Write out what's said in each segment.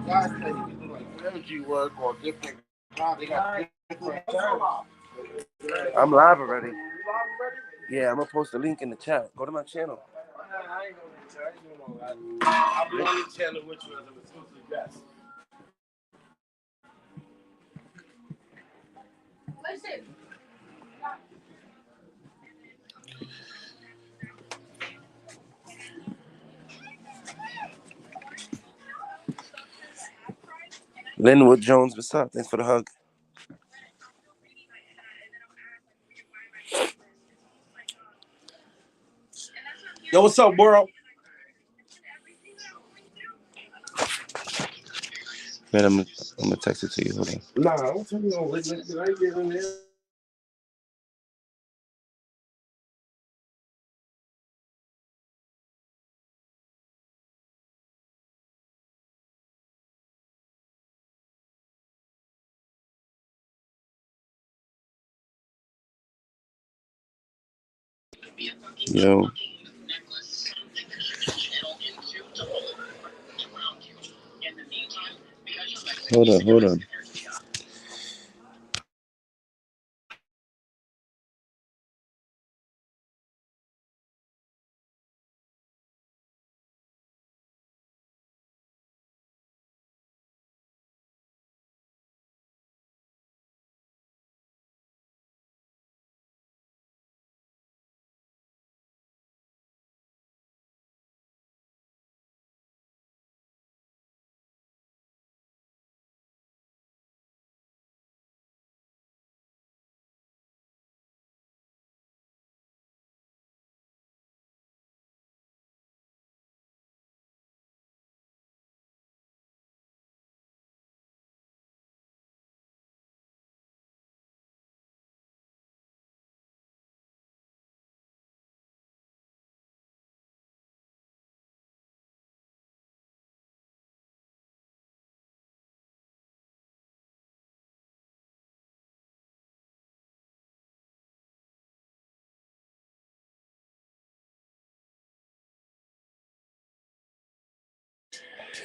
guys that you can do like energy work or different. They got different. I'm live already. Yeah, I'm gonna post the link in the chat. Go to my channel. I ain't going to I ain't doing all that. I'll be on the channel with you as an exclusive guest. Listen. Linwood Jones, what's up? Thanks for the hug. Yo, what's up, world? Man, I'm gonna text it to you. Hold on. Nah, don't tell me no link. I ain't getting in there. Yo. Hold on.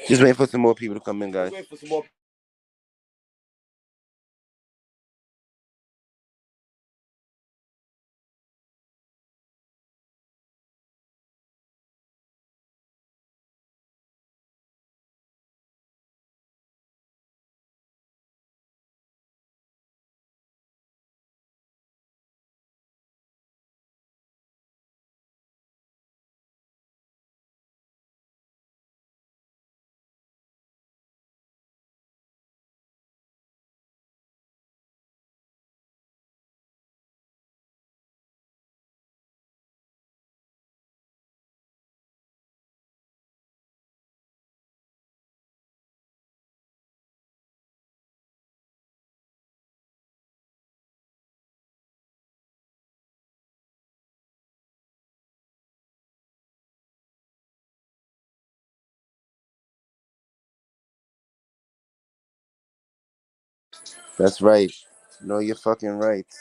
Just waiting for some more people to come in, guys. Wait for some more. That's right. Know your fucking rights.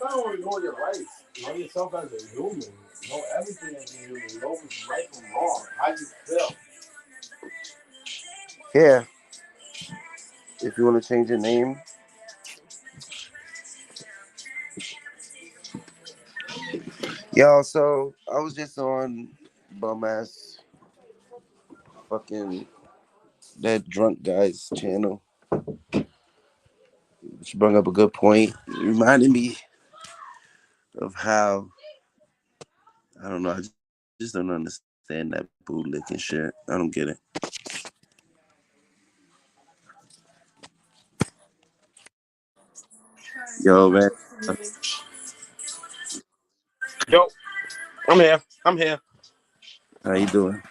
Not only know your rights, know yourself as a human. Know everything as a human. Know what's right from wrong. How you feel. Yeah. If you want to change your name. Yo, so I was just on bum ass fucking that drunk guy's channel, which brought up a good point. It reminded me of how I don't know. I just don't understand that bootlicking shit. I don't get it. Yo, man. Yo, I'm here. I'm here. How you doing?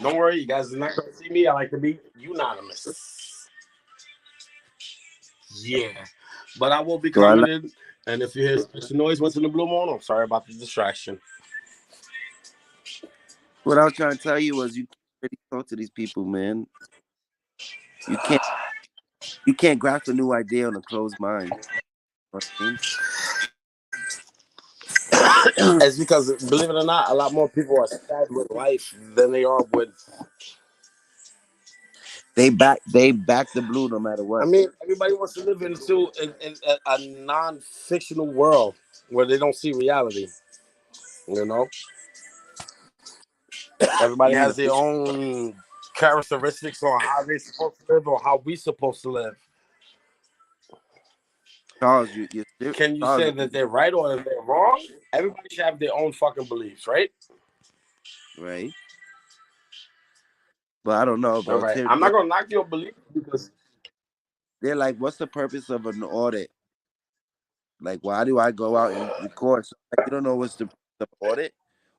Don't worry, you guys are not going to see me. I like to be unanimous. Yeah. But I will be So commenting. And if you hear special noise once in the blue moon, I'm sorry about the distraction. what I was trying to tell you was you can't really talk to these people, man. You can't grasp a new idea on a closed mind. You know what I mean? It's because, believe it or not, a lot more people are sad with life than they are with. They back the blue no matter I what. mean, everybody wants to live in a non-fictional world where they don't see reality. You know, everybody Yeah, has their own characteristics on how they're supposed to live or how we supposed to live. Charles, you're serious, Can you Charles, say that they're right or they're wrong? Everybody should have their own fucking beliefs, right? right? But I don't know, All bro. right. I'm not gonna knock your belief because They're like, what's the purpose of an audit? Like, why do I go out and record? So, like, you don't know what's the purpose of an audit?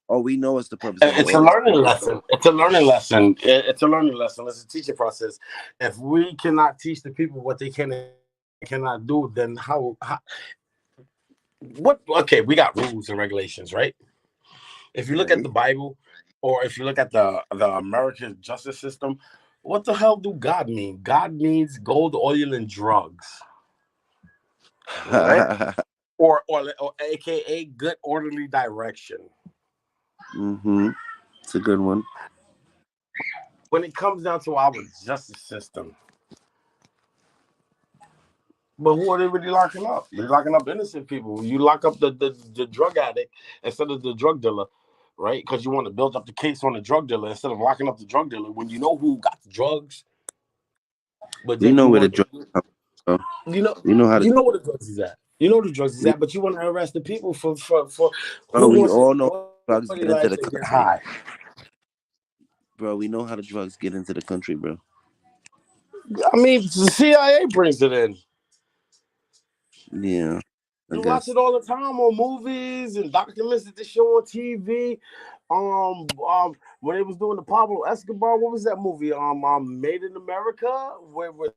Oh, we know what's the purpose of an it's a audit. learning lesson. It's a learning lesson. It's a learning lesson. It's a teaching process. If we cannot teach the people what they can and cannot do, then how what? Okay, we got rules and regulations, right? If you look at Right? the Bible, or if you look at the American justice system, what the hell do God mean? God means gold, oil, and drugs, right? Or AKA good orderly direction. Mm-hmm. It's a good one. When it comes down to our justice system, but who are they really locking up? They're locking up innocent people. You lock up the drug addict instead of the drug dealer, right? Because you want to build up the case on the drug dealer instead of locking up the drug dealer when you know who got the drugs, but We then know you where the want drug comes from. you know We know how to. you know where the drugs is at. You know where the drugs is We, at, but you want to arrest the people for bro, who we wants to all know enjoy their drugs lives get and into get the high. country, bro. We know how the drugs get into the country, bro. I mean, the CIA brings it in. Yeah, I You watch guess. it all the time on movies and documents that they show on TV. When they was doing the Pablo Escobar, what was that movie? Made in America, where with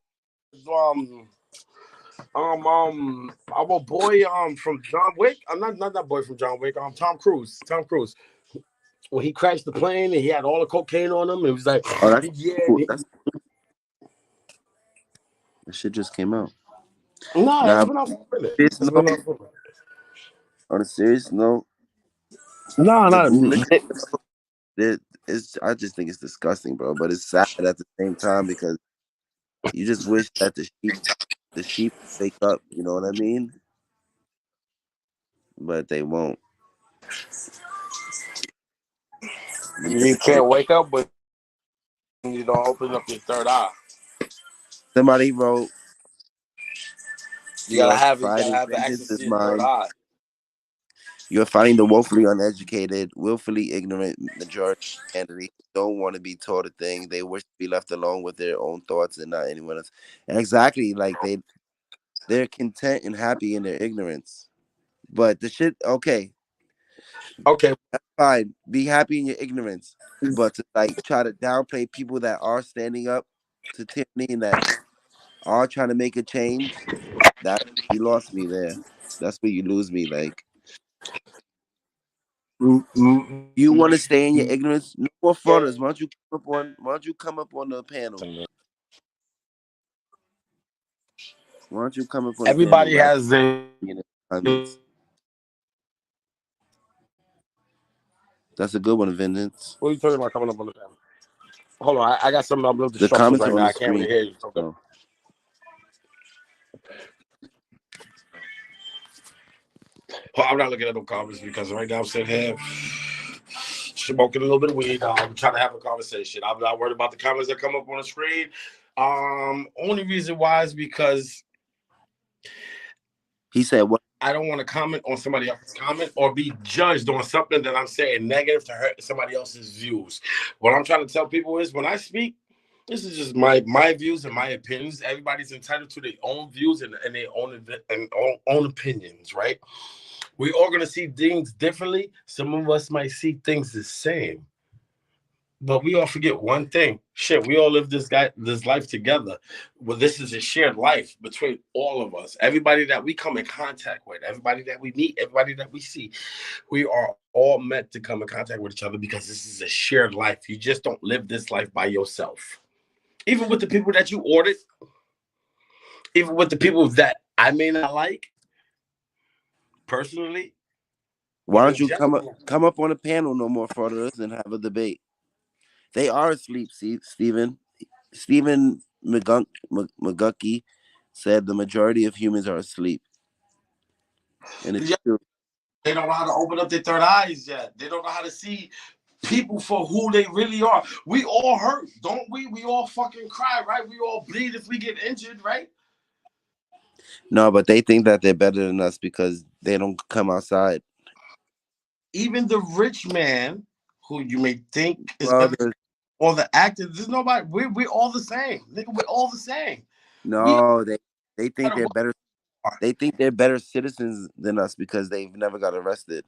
our boy from John Wick. I'm not that boy from John Wick. Tom Cruise. Tom Cruise. When he crashed the plane and he had all the cocaine on him, it was like, Oh, that's yeah. cool. That shit just came out. Nah, it's Nah, been out for a minute. serious It's been note, out for a minute. on a serious note, Nah, the nah. bootlick, I just think it's disgusting, bro. But it's sad at the same time because you just wish that the sheep wake up. You know what I mean? But they won't. You Because can't wake up when you don't open up your third eye. somebody wrote, You "You're gotta have the fighting access to your vengeance is third eye. mine. You're fighting the woefully uneducated, willfully ignorant majority of candidates who don't want to be taught a thing. They wish to be left alone with their own thoughts and not anyone else." Exactly, like they're content and happy in their ignorance. But the shit, okay, Okay, fine, be happy in your ignorance. But to like try to downplay people that are standing up to tyranny and that are trying to make a change, that you lost me there. That's where you lose me. Like mm, mm, you mm, want to stay in your mm. ignorance, no more frauders. Why don't you come up on the panel? Why don't you come up on the panel Everybody rather has their than in the comments? That's a good one, Vengeance. What are you talking about coming up on the panel? Hold on, I got some little The distractions comments right are on now. the I can't really screen. hear you so good. So Well, I'm not looking at no comments because right now I'm sitting here smoking a little bit of weed. I'm trying to have a conversation. I'm not worried about the comments that come up on the screen. Only reason why is because he said, "What?" I don't want to comment on somebody else's comment or be judged on something that I'm saying negative to hurt somebody else's views. What I'm trying to tell people is when I speak, this is just my views and my opinions. Everybody's entitled to their own views and their own opinions, right? We're all gonna see things differently. Some of us might see things the same. But we all forget one thing. Shit, we all live this life together. Well, this is a shared life between all of us. Everybody that we come in contact with, everybody that we meet, everybody that we see, we are all meant to come in contact with each other because this is a shared life. You just don't live this life by yourself. Even with the people that you ordered, even with the people that I may not like personally, Why But don't in you general, come up on a panel, no more frauders, and have a debate? They are asleep, see, Stephen. Stephen McGucky said the majority of humans are asleep, and it's yeah, true. they don't know how to open up their third eyes yet. They don't know how to see people for who they really are. We all hurt, don't we? We all fucking cry, right? We all bleed if we get injured, right? No, but they think that they're better than us because they don't come outside. Even the rich man who you may think is better, Brothers, or the actor, there's nobody. We're all the same, nigga. We're all the same. We no, they think matter they're what better. we are. They think they're better citizens than us because they've never got arrested.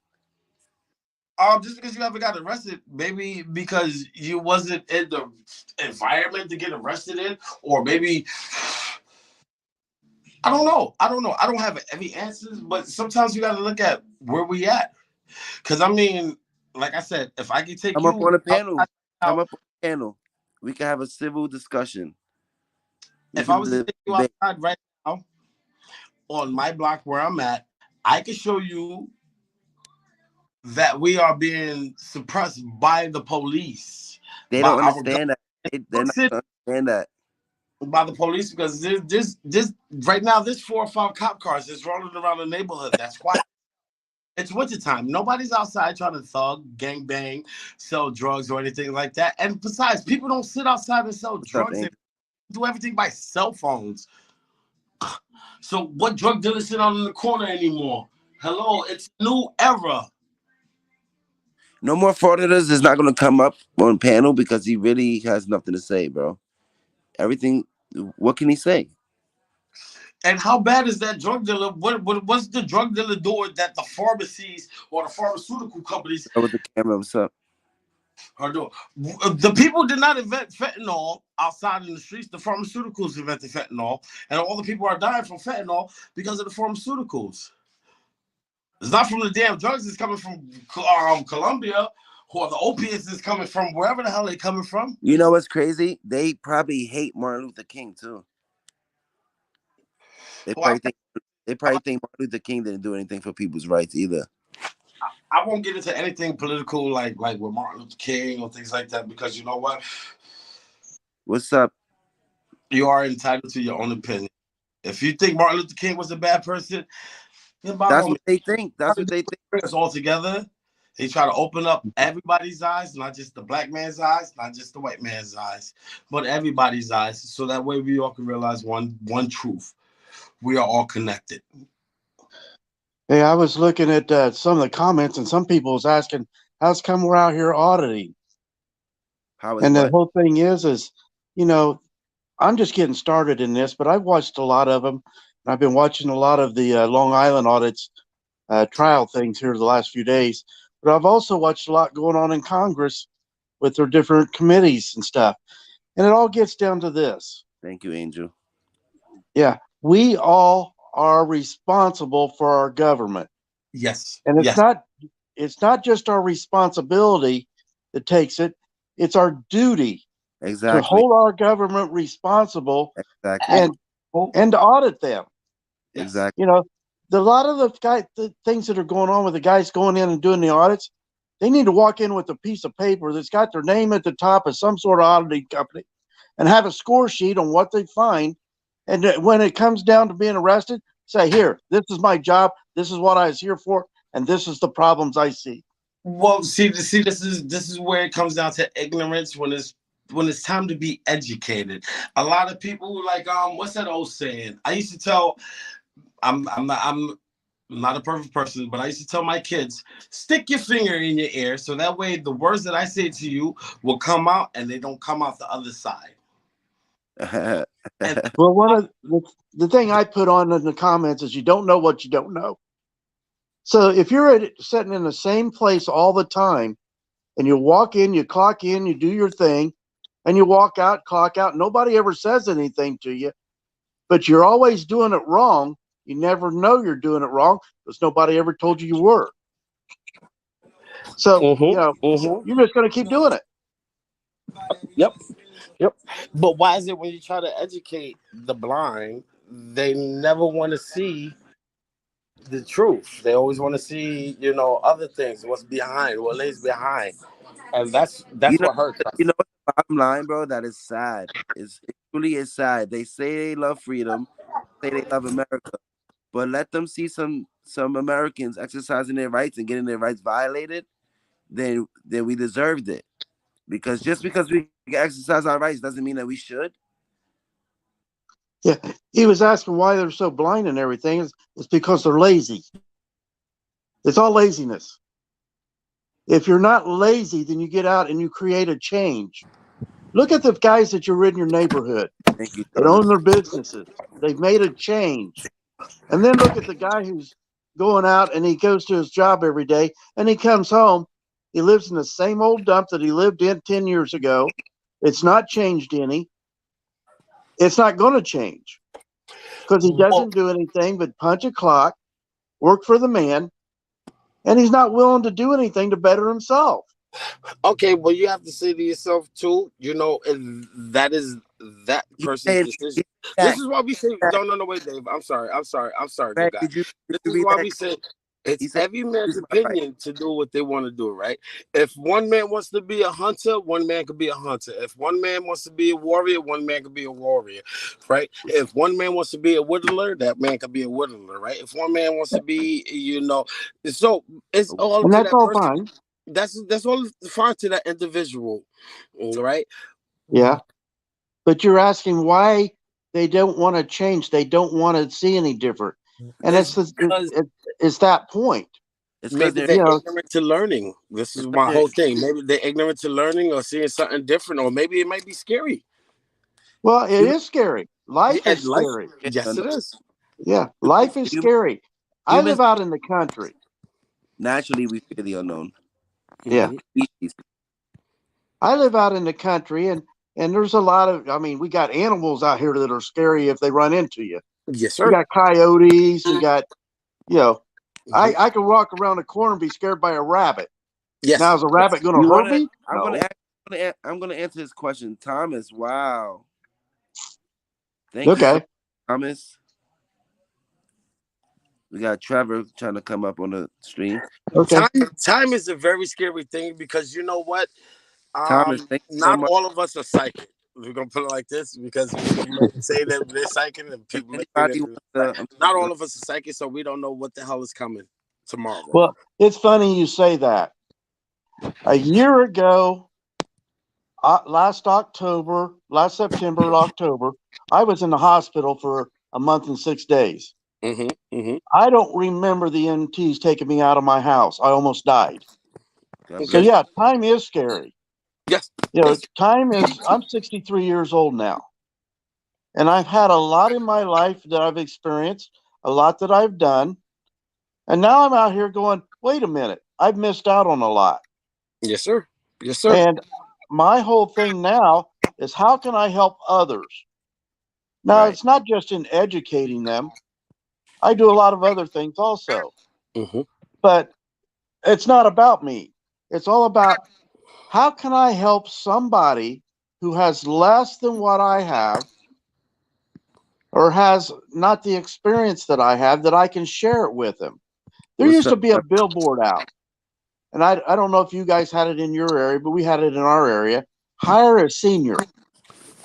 Just because you haven't got arrested, maybe because you wasn't in the environment to get arrested in, or maybe I don't know. I don't know. I don't have any answers, but sometimes you got to look at where we at. Because I mean, like I said, if I could take Come up you on a outside panel. Come now, up on a panel. We can have a civil discussion. We if I can was to take you debate. outside right now on my block where I'm at, I could show you that we are being suppressed by the police, They by don't our understand government, that. They're not gonna understand that. by the police, because this right now there's 4 or 5 cop cars just rolling around the neighborhood. That's quiet. It's wintertime. Nobody's outside trying to thug, gang bang, sell drugs or anything like that. And besides, people don't sit outside and sell What's up, drugs. They Angel? do everything by cell phones. So what drug dealers sit out in the corner anymore? Hello, it's a new era. No more frauditors is not gonna come up on panel because he really has nothing to say, bro. Everything. What can he say? And how bad is that drug dealer? What's the drug dealer doing that the pharmacies or the pharmaceutical companies With the camera, what's up? are doing? The people did not invent fentanyl outside in the streets. The pharmaceuticals invented fentanyl, and all the people are dying from fentanyl because of the pharmaceuticals. It's not from the damn drugs. It's coming from Colombia, or the opiates is coming from wherever the hell they coming from. You know what's crazy? They probably hate Martin Luther King too. They Well, probably think they probably think Martin Luther King didn't do anything for people's rights either. I won't get into anything political like with Martin Luther King or things like that, because you know what? What's up? You are entitled to your own opinion. If you think Martin Luther King was a bad person, then by That's all what means, they think. try That's to what do they think. bring us all together. He try to open up everybody's eyes, not just the black man's eyes, not just the white man's eyes, but everybody's eyes, so that way we all can realize one truth: we are all connected. Hey, I was looking at some of the comments, and some people was asking, "How's come we're out here auditing?" How is And the what? whole thing is, you know, I'm just getting started in this, but I've watched a lot of them. And I've been watching a lot of the Long Island audits, trial things here the last few days. But I've also watched a lot going on in Congress with their different committees and stuff. And it all gets down to this. Thank you, Angel. Yeah, we all are responsible for our government. Yes, And yes. it's not just our responsibility that takes it, it's our duty to Exactly. hold our government responsible Exactly. and to audit them. Yes. You Exactly. know, lot of the things that are going on with the guys going in and doing the audits, they need to walk in with a piece of paper that's got their name at the top of some sort of auditing company and have a score sheet on what they find. And when it comes down to being arrested, say, here, this is my job, this is what I was here for, and this is the problems I see. Well, see, this is where it comes down to ignorance when it's time to be educated. A lot of people like what's that old saying? I used to tell I'm not a perfect person, but I used to tell my kids, stick your finger in your ear so that way the words that I say to you will come out and they don't come out the other side. And Well, one of the thing I put on in the comments is you don't know what you don't know. So if you're sitting in the same place all the time and you walk in, you clock in, you do your thing, and you walk out, clock out, nobody ever says anything to you, but you're always doing it wrong. You never know you're doing it wrong because nobody ever told you you were. So, you're just going to keep doing it. yep, yep. But why is it when you try to educate the blind, they never want to see the truth. They always want to see, other things, what's behind, what lays behind, and that's You that's know, what hurts you us. know, the bottom line, bro. That is sad. It truly is sad. They say they love freedom, say they love America, but let them see some Americans exercising their rights and getting their rights violated, then we deserved it. Because just because we can exercise our rights doesn't mean that we should. Yeah, he was asking why they're so blind and everything. It's because they're lazy. It's all laziness. If you're not lazy, then you get out and you create a change. Look at the guys that you're in your neighborhood Thank you, that own Thomas. their businesses. They've made a change. And then look at the guy who's going out and he goes to his job every day and he comes home. He lives in the same old dump that he lived in 10 years ago. It's not changed any. It's not going to change because he Well, doesn't do anything but punch a clock, work for the man, and he's not willing to do anything to better himself. okay, well, you have to say to yourself too, and that is that He person's said, decision. he This that, is why we say, that, no, no, no, wait, Dave. I'm sorry, good Greg, guy. did This you is read why that? we say He it's said, every man's "Use my right." opinion to do what they want to do, right? If one man wants to be a hunter, one man could be a hunter. If one man wants to be a warrior, one man could be a warrior, right? If one man wants to be a whittler, that man could be a whittler, right? If one man wants to be, so it's all And to that's that all person. fine. That's all fine to that individual, right? Yeah. But you're asking why they don't want to change. They don't want to see any different. And It's it's because it's that point. It's because maybe they're they're You know, ignorant to learning. This it's is 'cause my they're whole thing. Maybe they're ignorant to learning or seeing something different, or maybe it might be scary. well, it human, is scary. Life Yeah, is life. scary. Yes, it is. Yeah, life is human, scary. I humans live out in the country. naturally we fear the unknown. Yeah, Hmm. Species. I live out in the country, and there's a lot of. I mean, we got animals out here that are scary if they run into you. Yes, We sir. got coyotes. We got you know. Hmm. I could walk around a corner and be scared by a rabbit. Now, Yes. is a Yes. rabbit going to You hurt wanna? me? I'm gonna. No. Ask, I'm gonna answer this question, Thomas. Wow. Thank you so Okay. much, Thomas. We got Trevor trying to come up on the stream. Okay. Time. Time is a very scary thing because you know what? Thomas, thank you so Not much. all of us are psychic. We're gonna put it like this because we may say that they're psychic, and If people may say that anybody they're wants not. to, Not all of us are psychic, so we don't know what the hell is coming tomorrow. Well, it's funny you say that. A year ago, last September, October, I was in the hospital for a month and 6 days. Hmm. Hmm. I don't remember the MTs taking me out of my house. I almost died. God So Okay. bless yeah, time is scary. Yes. You know, Yes. time is. I'm 63 years old now, and I've had a lot in my life that I've experienced, a lot that I've done, and now I'm out here going, wait a minute, I've missed out on a lot. Yes, sir. Yes, sir. And my whole thing now is how can I help others? you. Now, Right. it's not just in educating them. I do a lot of other things also, Hmm. but it's not about me. It's all about how can I help somebody who has less than what I have or has not the experience that I have that I can share it with them. There What's used up? to be a billboard out, and I don't know if you guys had it in your area, but we had it in our area. Hire a senior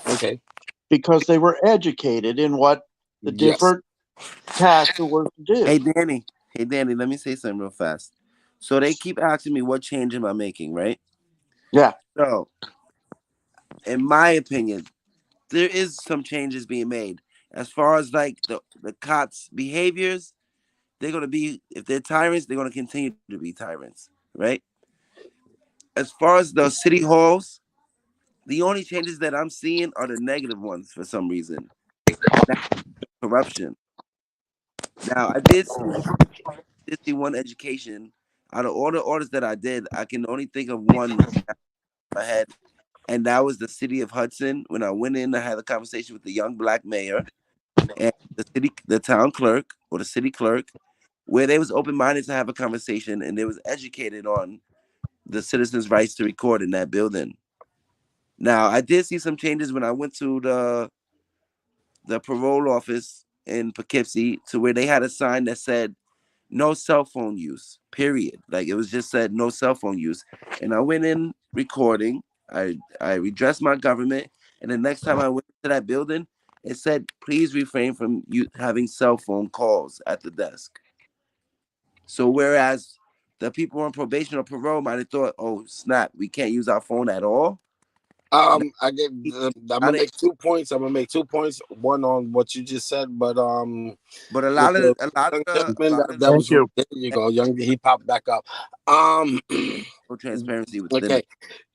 Okay. because they were educated in what the Yes. different tasks were to do. Hey Danny. Hey Danny, let me say something real fast. So they keep asking me what change am I making, right? Yeah. So, in my opinion, there is some changes being made. As far as like the cops' behaviors, they're gonna be if they're tyrants, they're gonna continue to be tyrants, right? As far as the city halls, the only changes that I'm seeing are the negative ones for some reason. Now, corruption. Now, did see one education. Out of all the orders that I did, I can only think of one right now in my head, and that was the city of Hudson. When I went in, I had a conversation with the young black mayor and the town clerk or the city clerk, where they was open minded to have a conversation and they was educated on the citizens' rights to record in that building. Now, I did see some changes when I went to the parole office in Poughkeepsie to where they had a sign that said no cell phone use, period. Like it was just said no cell phone use. And I went in recording. I redressed my government, and the next time I went to that building, it said please refrain from you having cell phone calls at the desk. So whereas the people on probation or parole might have thought, oh snap, we can't use our phone at all. Now, I get. I'm now gonna they, make 2 points. I'm gonna make 2 points. One on what you just said, but but with the young a gentleman lot of that the Thank was you. there you go. Young, he popped back up. Um, no transparency within okay, it.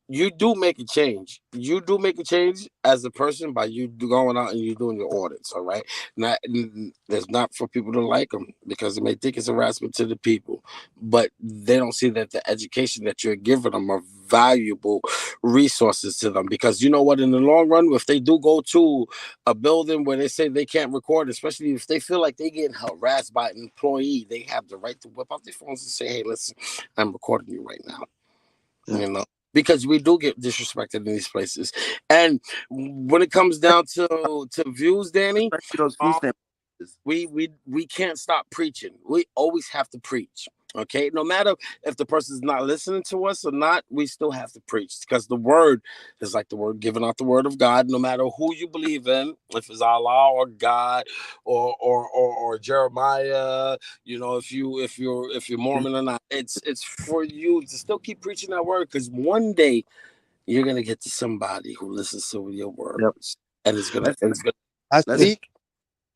you do make a change. You do make a change as a person by going out and you doing your audits. All right. Not There's not for people to like them because they may think it's harassment to the people, but they don't see that the education that you're giving them are valuable resources to them. Because you know what, in the long run, if they do go to a building where they say they can't record, especially if they feel like they getting harassed by an employee, they have the right to whip out their phones and say, "Hey, listen, I'm recording you right now." Yeah. You know, because we do get disrespected in these places. And when it comes down to views, Danny, Especially those food um, stamp. we can't stop preaching. We always have to preach. Okay, no matter if the person's not listening to us or not, we still have to preach because the word is like the word giving out the word of God. No matter who you believe in, if it's Allah or God or Jeremiah, you know, if you're Mormon or not, it's for you to still keep preaching that word because one day you're gonna get to somebody who listens to your Yep. words, and it's gonna Let's and it's gonna. I let's It's, speak.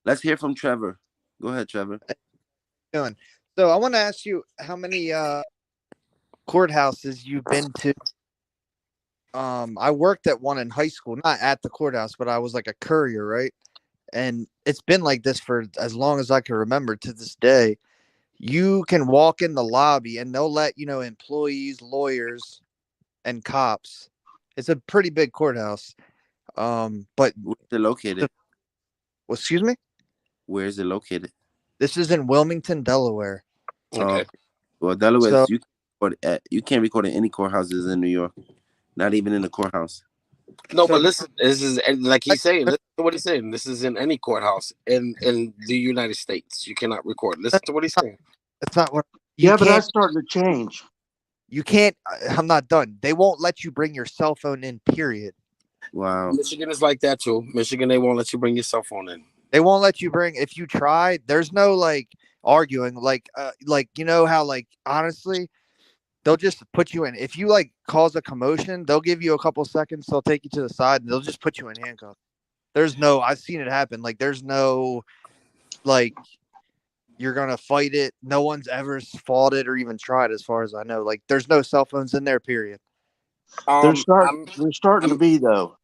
let's hear from Trevor. Go ahead, Trevor. Doing. So I want to ask you how many courthouses you've been to. I worked at one in high school, not at the courthouse, but I was like a courier, right? And it's been like this for as long as I can remember to this day. You can walk in the lobby and they'll let employees, lawyers, and cops. It's a pretty big courthouse. But Where's it located? well, excuse me. Where is it located? This is in Wilmington, Delaware. Oh, Okay. well, Delaware's So you can't record in any courthouses in New York. Not even in the courthouse. No, but so listen, this is and like he's saying. no, Listen to what he's saying. This is in any courthouse in the United States. You cannot record. Listen to what he's saying. that's not what you yeah, but can't. that's starting to change. You can't. I'm not done. They won't let you bring your cell phone in. Period. Wow. Michigan is like that too. Michigan, they won't let you bring your cell phone in. They won't let you bring. If you try, there's no like arguing. Like you know how like honestly, they'll just put you in. If you like cause a commotion, they'll give you a couple seconds. They'll take you to the side and they'll just put you in handcuffs. There's no. I've seen it happen. Like there's no like you're gonna fight it. No one's ever fought it or even tried, as far as I know. Like there's no cell phones in there. Period. They're Um, start I'm, they're starting to I'm, be though.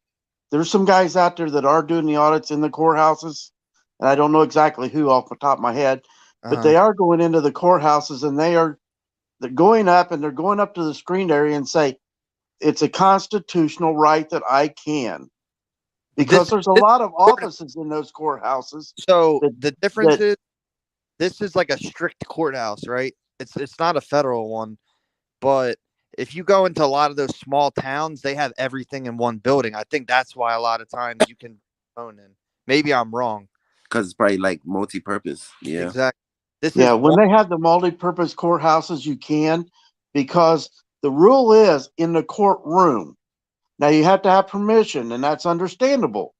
There's some guys out there that are doing the audits in the courthouses, and I don't know exactly who off the top of my head, Uh but huh. they are going into the courthouses and they're going up and they're going up to the screened area and say it's a constitutional right that I can, because This, there's a this lot of offices in those courthouses so that the difference that is this is like a strict courthouse, right? It's not a federal one, but if you go into a lot of those small towns, they have everything in one building. I think that's why a lot of times you can phone in. Maybe I'm wrong. Because it's probably like multi-purpose. Yeah. Exactly. This yeah, is when one. they have the multi-purpose courthouses, you can, because the rule is in the courtroom. Now you have to have permission, and that's understandable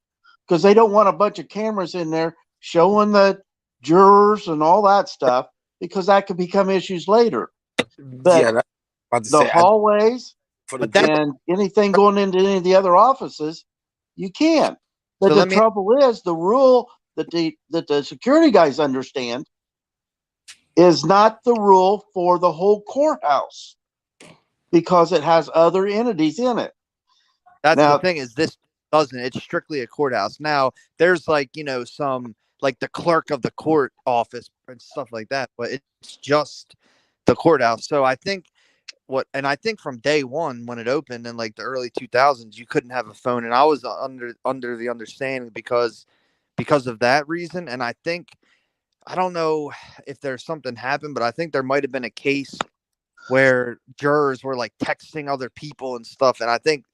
because they don't want a bunch of cameras in there showing the jurors and all that stuff, because that could become issues later. But yeah, that's about to the say. hallways For the But that's jury. and anything going into any of the other offices, you can. But so. the Let me. trouble is the rule that the security guys understand is not the rule for the whole courthouse, because it has other entities in it. That's the Now, thing is this doesn't. It's strictly a courthouse. Now there's like some like the clerk of the court office and stuff like that, but it's just the courthouse. So I think and I think from day one when it opened in like the early 2000s, you couldn't have a phone, and I was under the understanding because of that reason. And I think I don't know if there's something happened, but I think there might have been a case where jurors were like texting other people and stuff. And I think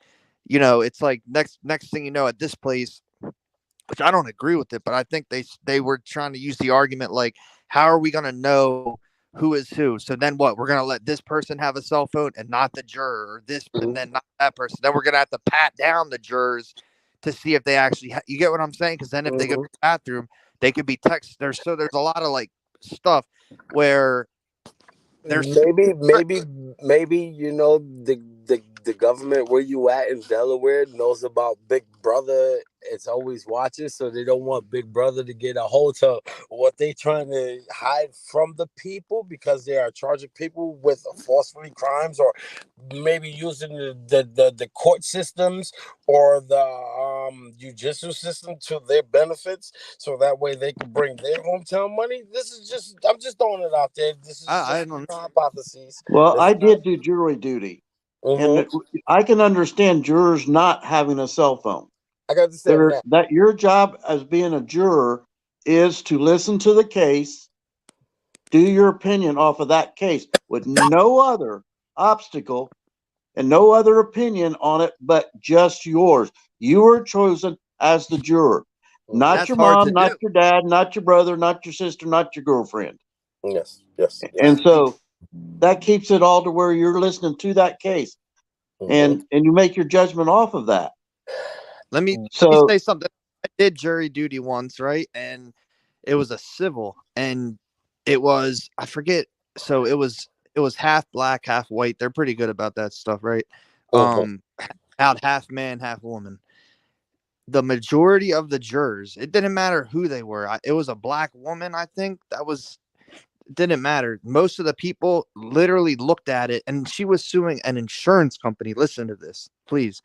it's like next thing you know at this place, which I don't agree with it, but I think they were trying to use the argument like, how are we going to know who is who. So then what? We're gonna let this person have a cell phone and not the juror, or this, and Mhm. then not that person. Then we're gonna have to pat down the jurors to see if they actually. You get what I'm saying? Because then if they go to Mhm. the bathroom, they could be text. There's a lot of like stuff where there's Maybe the government where you at in Delaware knows about Big Brother. It's always watching, so they don't want Big Brother to get a hold of what they trying to hide from the people because they are charging people with forcefully crimes, or maybe using the court systems or the judicial system to their benefits, so that way they can bring their hometown money. This is just I'm just throwing it out there. This is I just don't. hypotheses. Well, This I is not. did do jury duty, and Mm-hmm. I can understand jurors not having a cell phone. I got to say that. That your job as being a juror is to listen to the case, do your opinion off of that case with no other obstacle and no other opinion on it but just yours. You were chosen as the juror, Mm-hmm. not That's your hard to mom, do. not your dad, not your brother, not your sister, not your girlfriend. Yes, yes, And yes. so that keeps it all to where you're listening to that case Mm-hmm. and you make your judgment off of that. Let me So say something. I did jury duty once, right? And it was a civil, and it was I forget. So it was half black, half white. They're pretty good about that stuff, right? Mm-hmm. Out half man, half woman. The majority of the jurors, it didn't matter who they were. It was a black woman, I think. That was it didn't matter. Most of the people literally looked at it, and she was suing an insurance company. Listen to this, please.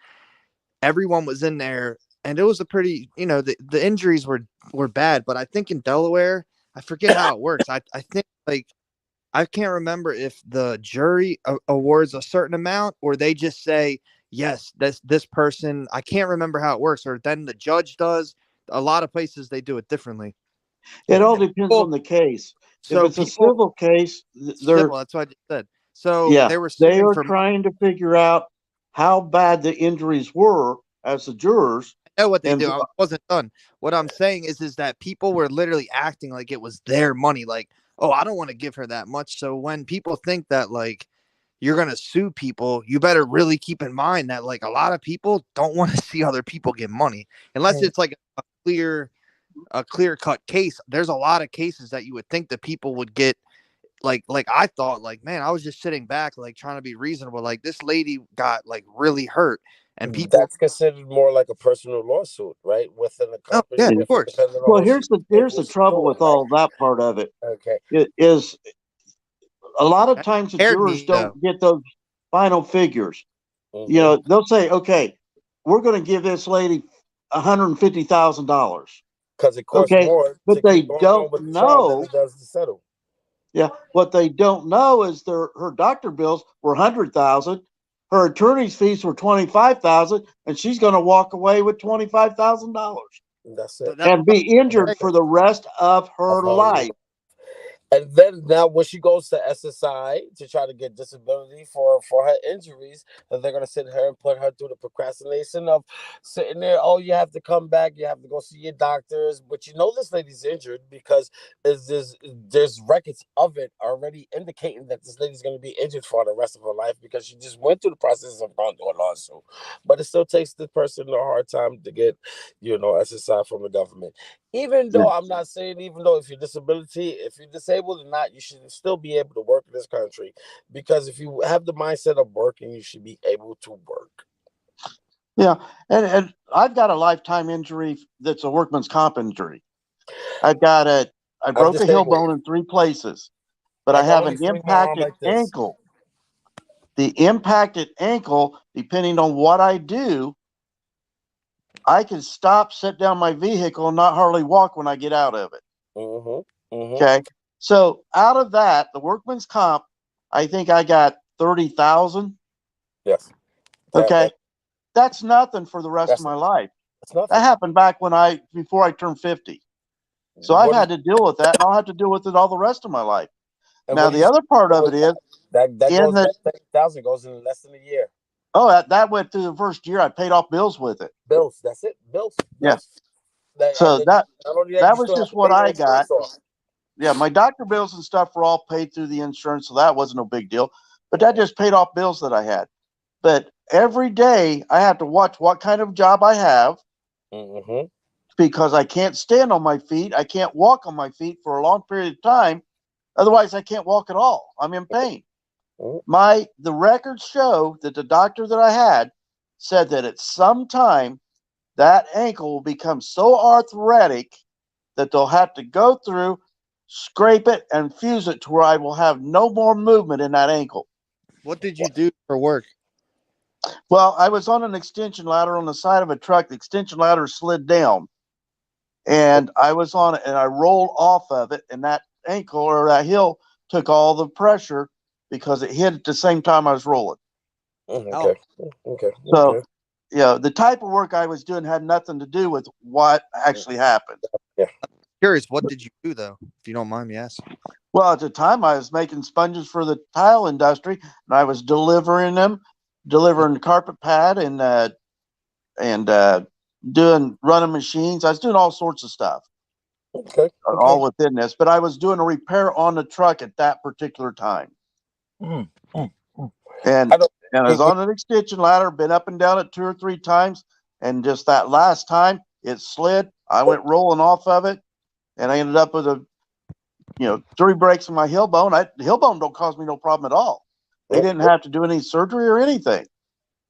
Everyone was in there, and it was a pretty, the injuries were bad, but I think in Delaware, I forget how it works. I think like I can't remember if the jury awards a certain amount or they just say yes, this person. I can't remember how it works, or then the judge does. A lot of places they do it differently. it all Mm-hmm. depends People, on the case. If so it's a people civil case, they're civil. That's what I just said. So yeah, they were they suing are for. trying to figure out how bad the injuries were as the jurors. I know what they And do. I wasn't done. What I'm saying is that people were literally acting like it was their money. Like, oh, I don't want to give her that much. So when people think that like you're gonna sue people, you better really keep in mind that like a lot of people don't want to see other people get money unless it's like a clear cut case. There's a lot of cases that you would think that people would get like I thought like man, I was just sitting back like trying to be reasonable. Like this lady got like really hurt and people. That's considered more like a personal lawsuit, right? Within a Oh company, yeah, of yeah, course. depending on well, who she here's the who's trouble doing, with right? all that part of it. Okay. It is a lot of That times the scared jurors me don't though. get those final figures. Mm-hmm. They'll say, okay, we're going to give this lady $150,000. Because it costs Okay, more but to they keep going don't on with the trial than know. it does to settle. Yeah, what they don't know is her doctor bills were 100,000, her attorney's fees were 25,000, and she's going to walk away with $25,000 That's it. That's and what be I'm injured saying. for the rest of Of her her life. life. And then now when she goes to SSI to try to get disability for her injuries, and they're gonna sit her and put her through the procrastination of sitting there. Oh, you have to come back. You have to go see your doctors. But this lady's injured because there's records of it already indicating that this lady's gonna be injured for the rest of her life because she just went through the process of going through a lawsuit. But it still takes the person a hard time to get SSI from the government. Even Yeah. though I'm not saying, even though if you're disabled or not, you should still be able to work in this country, because if you have the mindset of working, you should be able to work. Yeah, and I've got a lifetime injury that's a workman's comp injury. I I'm broke a heel disabled. bone in 3 places, but I I can have only an swing my arm impacted like this. ankle. The impacted ankle, depending on what I do, I can stop, sit down my vehicle, and not hardly walk when I get out of it. Mm-hmm. Mm-hmm. Okay. So out of that, the workman's comp, I think I got 30,000. Yes. That Okay. that That's nothing for the rest of that's my life. that's That nothing. happened back before I turned 50. So I've What is had to deal with that, and I'll have to deal with it all the rest of my life. and Now, what do the you other part do of with it is that? That in goes the, that 30,000 goes in less than a year. oh, that went through the first year. I paid off bills with it. Bills. That's it. Bills. Yeah. Bills. And So then that not only that, that you was still have just to what pay your I got. insurance off. Yeah, my doctor bills and stuff were all paid through the insurance, so that wasn't no big deal. But that just paid off bills that I had. But every day I have to watch what kind of job I have Mm-hmm. because I can't stand on my feet. I can't walk on my feet for a long period of time. Otherwise, I can't walk at all. I'm in pain. The records show that the doctor that I had said that at some time that ankle will become so arthritic that they'll have to go through, scrape it, and fuse it to where I will have no more movement in that ankle. What did you do for work? Well, I was on an extension ladder on the side of a truck. The extension ladder slid down, and I was on it, and I rolled off of it, and that ankle or that heel took all the pressure because it hit at the same time I was rolling. Okay. Okay. So, Okay. the type of work I was doing had nothing to do with what actually happened. Yeah. Curious, what did you do though, if you don't mind me asking? Well, at the time, I was making sponges for the tile industry, and I was delivering them, delivering carpet pad, and doing running machines. I was doing all sorts of stuff, Okay. all Okay. within this. But I was doing a repair on the truck at that particular time, Mm, mm, mm. and I don't. and I was on an extension ladder, been up and down it 2 or 3 times, and just that last time it slid. I went rolling off of it, and I ended up with 3 breaks in my heel bone. The heel bone don't cause me no problem at all. They didn't have to do any surgery or anything.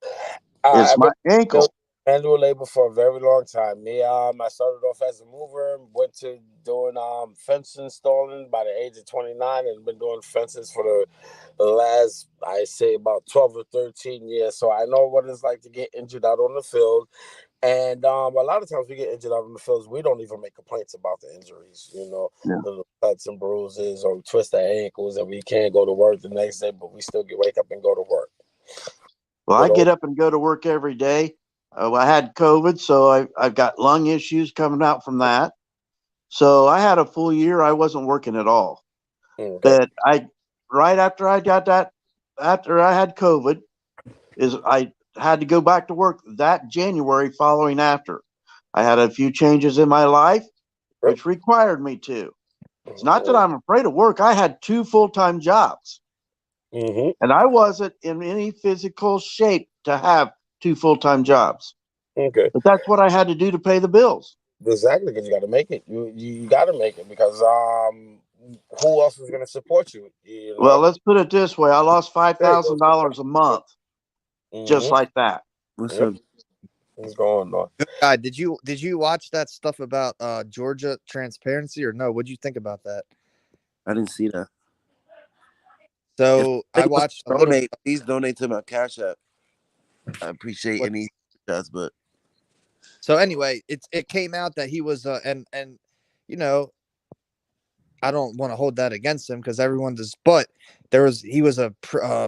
It's I've my been ankle. manual labor for a very long time. I started off as a mover, went to doing fence installing by the age of 29, and been doing fences for the last, I say, about 12 or 13 years. So I know what it's like to get injured out on the field. And a lot of times we get injured out on the fields, we don't even make complaints about the injuries, Yeah. the cuts and bruises, or we twist our ankles and we can't go to work the next day, but we still wake up and go to work. Well, I get up and go to work every day. I had COVID, so I've got lung issues coming out from that. So I had a full year. I wasn't working at all. Okay. But right after I got that, after I had COVID, I had to go back to work that January following after. I had a few changes in my life, which required me to. It's not that I'm afraid of work. I had 2 full-time jobs. Mm-hmm. And I wasn't in any physical shape to have 2 full-time jobs. Okay. But that's what I had to do to pay the bills. Exactly, because you got to make it. You got to make it because who else is going to support you? Well, let's put it this way. I lost There you go. $5,000 a month just like that. What's Yep. up? What's going on? God, did you watch that stuff about Georgia transparency or no? What'd you think about that? I didn't see that. So I If watched a little. donate, please donate to my Cash App. I appreciate What- any shots, but So anyway, it came out that he was and you know I don't want to hold that against him because everyone does, but he was a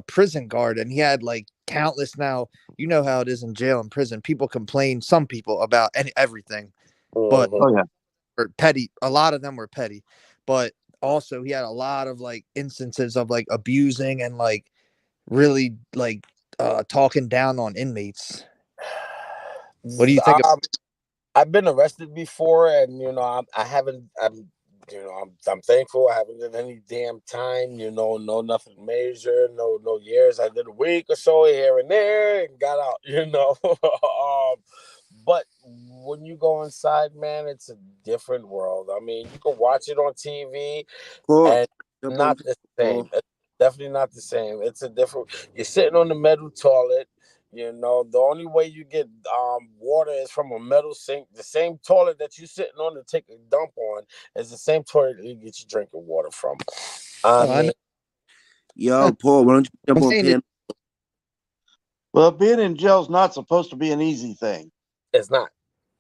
prison guard and he had like countless. Now you know how it is in jail and prison. People complain, some people about everything, but Mm-hmm. Oh, yeah. or petty. A lot of them were petty, but also he had a lot of like instances of like abusing and like really like talking down on inmates. What do you think? I've been arrested before, and I haven't. I'm thankful I haven't done any damn time. No nothing major, no years. I did a week or so here and there and got out. But when you go inside, man, it's a different world. I mean, you can watch it on TV, Paul, and jump on not the the Paul. same. It's definitely not the same. It's a different. You're sitting on the metal toilet. The only way you get water is from a metal sink. The same toilet that you're sitting on to take a dump on is the same toilet that you get your drinking water from. I know. Yo, Paul, why don't you jump I'm on saying pan? Well, being in jail is not supposed to be an easy thing. It's not.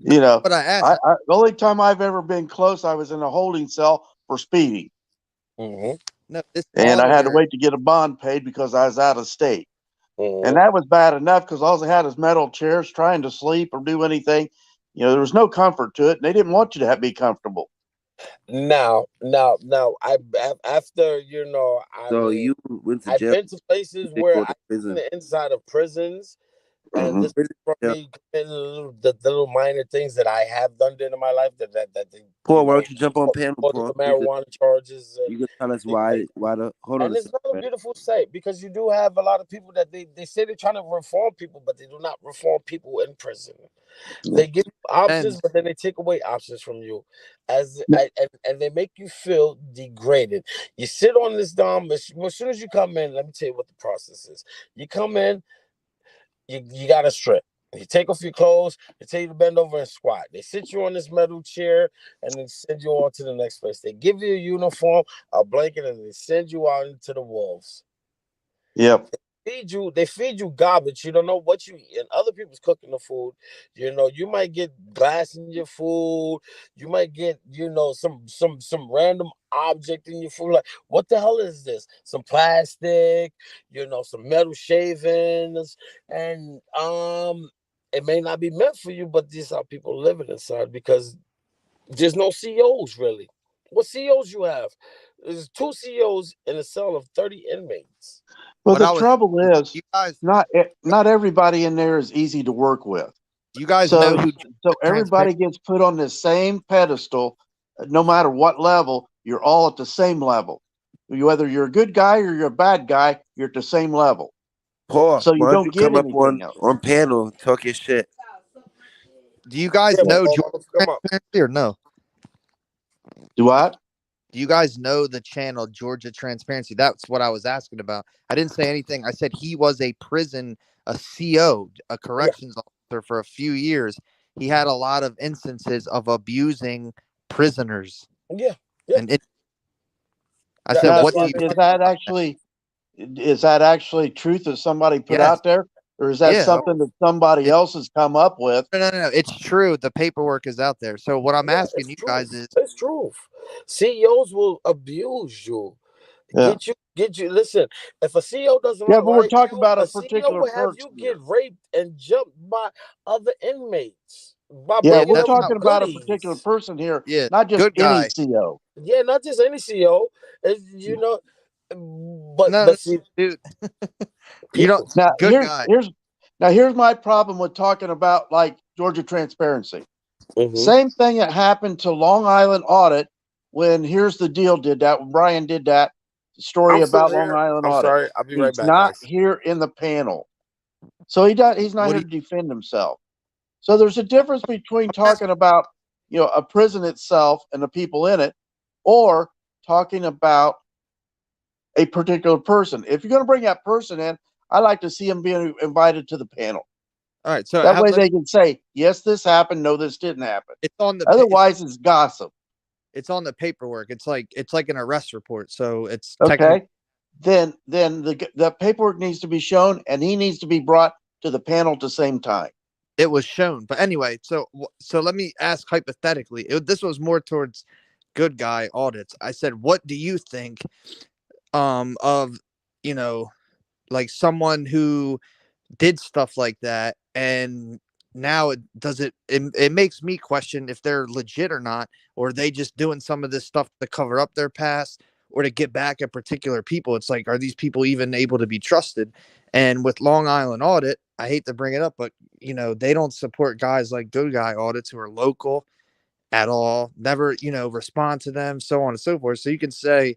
But I asked. The only time I've ever been close, I was in a holding cell for speeding. Mm-hmm. No, this And I had to auditor. wait to get a bond paid because I was out of state. Mm-hmm. And that was bad enough because all they had is metal chairs trying to sleep or do anything. There was no comfort to it. And they didn't want you to be comfortable. Now, I after I So mean, you went to I've jail. been to places They where go I've to seen prison. the inside of prisons And Mm-hmm. this is from Yeah. me committing the little minor things that I have done in my life that they, Paul, why don't you jump on panel, for the Paul? marijuana charges and You can tell us things like. why the hold on And a it's second, not a man. beautiful sight because you do have a lot of people that they say they're trying to reform people, but they do not reform people in prison. They give you And options, but then they take away options from you, and they make you feel degraded. You sit on this dom. As soon as you come in, let me tell you what the process is. You come in, you got to strip. You take off your clothes. They tell you to bend over and squat. They sit you on this metal chair and then send you on to the next place. They give you a uniform, a blanket, and they send you out into the wolves. Yep. They feed you garbage. You don't know what you eat, and other people's cooking the food. You might get glass in your food. You might get some random object in your food. Like, what the hell is this? Some plastic, some metal shavings, and it may not be meant for you, but this is how people living inside because there's no COs really. What COs you have? There's two COs in a cell of 30 inmates. Well, what the I was trouble is, you guys not everybody in there is easy to work with. you guys know So who so transparent everybody gets put on the same pedestal, no matter what level. You're all at the same level. Whether you're a good guy or you're a bad guy, you're at the same level. Paul, So you why don't you don't get come up anything else. on panel, talk your shit? do you guys Yeah, but know Georgia all of them come up. Transparency or no? Do what? Do you guys know the channel Georgia Transparency? That's what I was asking about. I didn't say anything. I said he was a CO, a Yeah, corrections officer for a few years. He had a lot of instances of abusing prisoners. yeah, yeah. And I said, Now, That's what do why you they is think send that about that? actually truth that somebody put Yes. out there, or is that Yeah. something that somebody It, else has come up with? no. It's true. The paperwork is out there. So what I'm Yeah, it's asking you guys truth. is, It's truth. CEOs will abuse you. Yeah, Get you. Listen, if a CEO doesn't yeah, but we're like talking you, about a a CEO particular will have person you here. get raped and jumped by other inmates by Yeah, bringing we're that's them not talking what, about a particular goodies. person here, yeah, not just good any guy. CO. Yeah, not just any CEO. But No, but see, dude, you don't, people. Now good guy. here's my problem with talking about like Georgia Transparency. Hmm. Same thing that happened to Long Island Audit when Here's the Deal did that, when Brian did that story I'm still about Long here. Island I'm Audit. sorry. I'll be right He's back, not guys. here in the panel. So he's not What here do to defend himself. So there's a difference between you talking about, a prison itself and the people in it, or talking about a particular person. If you're going to bring that person in, I like to see him being invited to the panel. All right, so That way let me. they can say, yes, this happened. No, this didn't happen. It's on the Otherwise, it's gossip. it's on the paperwork. It's like an arrest report. So it's technically Okay. Then the paperwork needs to be shown, and he needs to be brought to the panel at the same time. it was shown. But anyway, so let me ask hypothetically. This was more towards good guy audits. I said, what do you think of you know like someone who did stuff like that and now it makes me question if they're legit or not, or are they just doing some of this stuff to cover up their past or to get back at particular people. It's like, are these people even able to be trusted? And with Long Island Audit, I hate to bring it up, but they don't support guys like good guy audits who are local at all, never respond to them, so on and so forth. So you can say